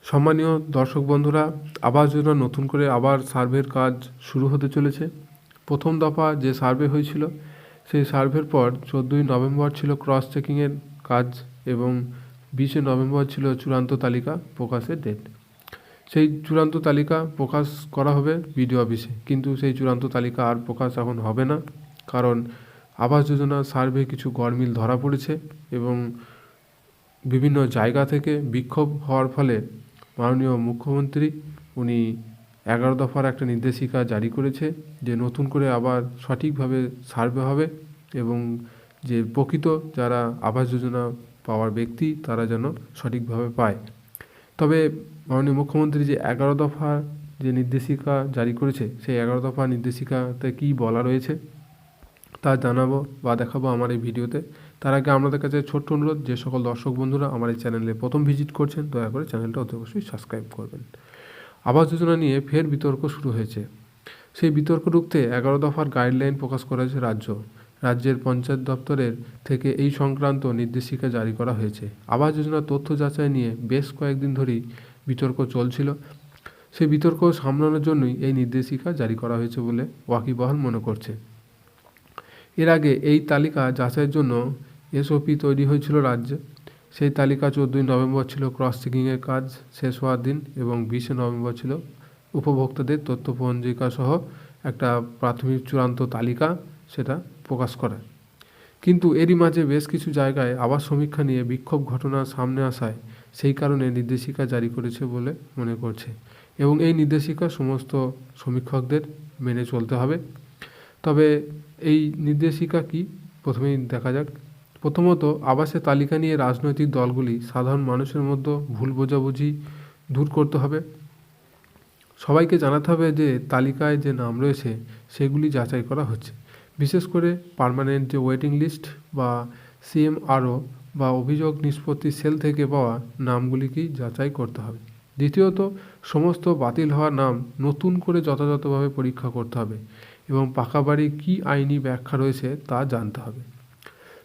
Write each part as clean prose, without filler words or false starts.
সম্মানীয় দর্শক বন্ধুরা, আবাস যোজনা নতুন করে আবার সার্ভের কাজ শুরু হতে চলেছে। প্রথম দফা যে সার্ভে হয়েছিল সেই সার্ভের পর 14ই নভেম্বর ছিল ক্রস চেকিংয়ের কাজ এবং 20শে নভেম্বর ছিল চূড়ান্ত তালিকা প্রকাশের ডেট। সেই চূড়ান্ত তালিকা প্রকাশ করা হবে বিডিও অফিসে, কিন্তু সেই চূড়ান্ত তালিকা আর প্রকাশ এখন হবে না, কারণ আবাস যোজনা সার্ভে কিছু গরমিল ধরা পড়েছে এবং বিভিন্ন জায়গা থেকে বিক্ষোভ হওয়ার ফলে মাননীয় মুখ্যমন্ত্রী উনি 11 দফার একটা নির্দেশিকা জারি করেছে যে নতুন করে আবার সঠিকভাবে সার্ভে হবে এবং যে প্রকৃত যারা আবাস যোজনা পাওয়ার ব্যক্তি তারা যেন সঠিকভাবে পায়। তবে মাননীয় মুখ্যমন্ত্রী যে 11 দফার যে নির্দেশিকা জারি করেছে সেই 11 দফা নির্দেশিকাতে কী বলা রয়েছে তা জানাবো বা দেখাবো আমার এই ভিডিওতে। তার আগে আপনাদের কাছে ছোট্ট অনুরোধ, যে সকল দর্শক বন্ধুরা আমার এই চ্যানেলে প্রথম ভিজিট করছেন দয়া করে চ্যানেলটা অতি অবশ্যই সাবস্ক্রাইব করবেন। আবাস যোজনা নিয়ে ফের বিতর্ক শুরু হয়েছে। সেই বিতর্ক রুখতে 11 দফার গাইডলাইন প্রকাশ করেছে রাজ্যের পঞ্চায়েত দপ্তরের থেকে এই সংক্রান্ত নির্দেশিকা জারি করা হয়েছে। আবাস যোজনার তথ্য যাচাই নিয়ে বেশ কয়েকদিন ধরেই বিতর্ক চলছিল। সেই বিতর্ক সামলানোর জন্যই এই নির্দেশিকা জারি করা হয়েছে বলে ওয়াকিবহাল মনে করছে। এর আগে এই তালিকা যাচাইয়ের জন্য এসওপি তৈরি হয়েছিল রাজ্যে। সেই তালিকা 14ই নভেম্বর ছিল ক্রস চেকিংয়ের কাজ শেষ হওয়ার দিন এবং 20শে নভেম্বর ছিল উপভোক্তাদের তথ্য পঞ্জিকা সহ একটা প্রাথমিক চূড়ান্ত তালিকা সেটা প্রকাশ করা। কিন্তু এরই মাঝে বেশ কিছু জায়গায় আবাস সমীক্ষা নিয়ে বিক্ষোভ ঘটনা সামনে আসায় সেই কারণে নির্দেশিকা জারি করেছে বলে মনে করছে এবং এই নির্দেশিকা সমস্ত সমীক্ষকদের মেনে চলতে হবে। তবে এই নির্দেশিকা কি প্রথমেই দেখা যাক। প্রথমত, আবাসের তালিকা নিয়ে রাজনৈতিক দলগুলি সাধারণ মানুষের মধ্যে ভুল বোঝাবুঝি দূর করতে হবে। সবাইকে জানাতে হবে যে তালিকায় যে নাম রয়েছে সেগুলি যাচাই করা হচ্ছে। বিশেষ করে পার্মানেন্ট যে ওয়েটিং লিস্ট বা সিএমআরও বা অভিযোগ নিষ্পত্তি সেল থেকে পাওয়া নামগুলিকেই যাচাই করতে হবে। দ্বিতীয়ত, সমস্ত বাতিল হওয়া নাম নতুন করে যথাযথভাবে পরীক্ষা করতে হবে এবং পাকা বাড়ির কী আইনি ব্যাখ্যা রয়েছে তা জানতে হবে।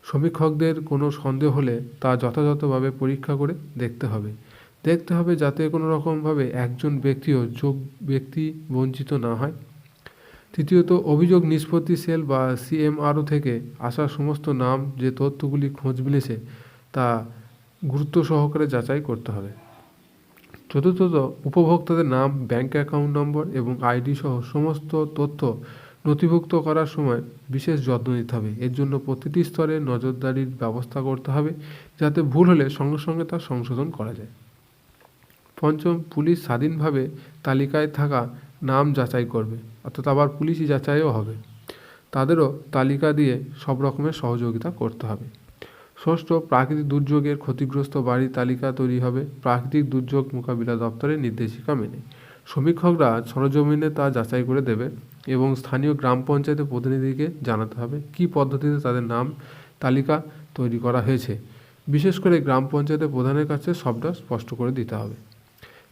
সমীক্ষকদের কোনো সন্দেহ হলে তা যথাযথভাবে পরীক্ষা করে দেখতে হবে যাতে কোনো রকমভাবে একজন ব্যক্তি বঞ্চিত না হয়। তৃতীয়ত, অভিযোগ নিষ্পত্তি সেল বা সিএমআরও থেকে আসা সমস্ত নাম যে তথ্যগুলি খোঁজ মিলেছে তা গুরুত্ব সহকারে যাচাই করতে হবে। চতুর্থত, উপভোক্তাদের নাম, ব্যাঙ্ক অ্যাকাউন্ট নম্বর এবং আইডি সহ সমস্ত তথ্য নথিভুক্ত করার সময় বিশেষ যত্ন নিতে হবে। এর জন্য প্রতিটি স্তরে নজরদারির ব্যবস্থা করতে হবে যাতে ভুল হলে সঙ্গে সঙ্গে তা সংশোধন করা যায়। পঞ্চম, পুলিশ স্বাধীনভাবে তালিকায় থাকা নাম যাচাই করবে, অর্থাৎ আবার পুলিশই যাচাইও হবে। তাদেরও তালিকা দিয়ে সব রকমের সহযোগিতা করতে হবে। ষষ্ঠ, প্রাকৃতিক দুর্যোগের ক্ষতিগ্রস্ত বাড়ির তালিকা তৈরি হবে প্রাকৃতিক দুর্যোগ মোকাবিলা দপ্তরের নির্দেশিকা মেনে। সমীক্ষকরা সরজমিনে তা যাচাই করে দেবে এবং স্থানীয় গ্রাম পঞ্চায়েতের প্রতিনিধিকে জানাতে হবে কী পদ্ধতিতে তাদের নাম তালিকা তৈরি করা হয়েছে। বিশেষ করে গ্রাম পঞ্চায়েতের প্রধানের কাছে সবটা স্পষ্ট করে দিতে হবে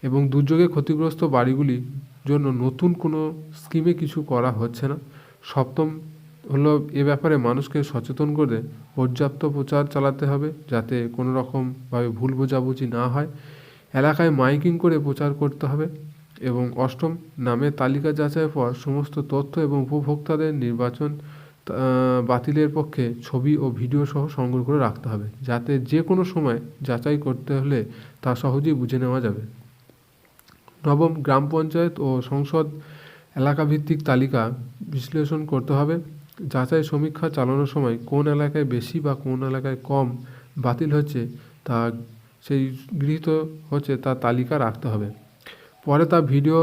এবং দুর্যোগে ক্ষতিগ্রস্ত বাড়িগুলির জন্য নতুন কোনো স্কিমে কিছু করা হচ্ছে না। সপ্তম হলো, এ ব্যাপারে মানুষকে সচেতন করে পর্যাপ্ত প্রচার চালাতে হবে যাতে কোনো রকমভাবে ভুল বোঝাবুঝি না হয়। এলাকায় মাইকিং করে প্রচার করতে হবে। এবং অষ্টম, নামের তালিকা যাচাইয়ের পর সমস্ত তথ্য এবং উপভোক্তাদের নির্বাচন বাতিলের পক্ষে ছবি ও ভিডিও সহ সংগ্রহ করে রাখতে হবে যাতে যে কোনো সময় যাচাই করতে হলে তা সহজেই বুঝে নেওয়া যাবে। নবম, গ্রাম পঞ্চায়েত ও সংসদ এলাকাভিত্তিক তালিকা বিশ্লেষণ করতে হবে। যাচাই সমীক্ষা চালানোর সময় কোন এলাকায় বেশি বা কোন এলাকায় কম বাতিল হচ্ছে তা সেই গৃহীত হচ্ছে তা তালিকা রাখতে হবে। পরে তা ভিডিও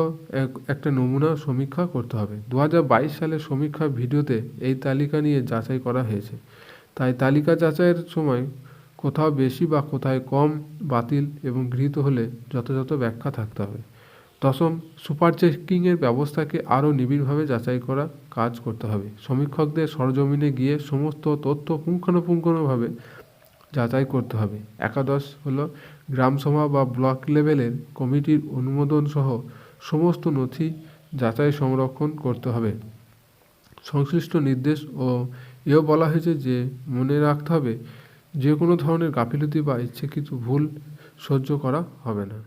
একটা নমুনা সমীক্ষা করতে হবে। 2022 সালের সমীক্ষা ভিডিওতে এই তালিকা নিয়ে যাচাই করা হয়েছে, তাই তালিকা যাচাইয়ের সময় কোথাও বেশি বা কোথায় কম বাতিল এবং গৃহীত হলে যথাযথ ব্যাখ্যা থাকতে হবে। দশম, সুপার চেকিংয়ের ব্যবস্থাকে আরও নিবিড়ভাবে যাচাই করা কাজ করতে হবে। সমীক্ষকদের সরজমিনে গিয়ে সমস্ত তথ্য পুঙ্খানুপুঙ্খভাবে যাচাই করতে হবে। একাদশ হলো, গ্রামসভা বা ব্লক লেভেলের কমিটির অনুমোদন সহ সমস্ত নথি যাচাই সংরক্ষণ করতে হবে। সংশ্লিষ্ট নির্দেশ ও এও বলা হয়েছে যে মনে রাখতে হবে যে কোনো ধরনের গাফিলতি বা ইচ্ছাকৃত ভুল সহ্য করা হবে না।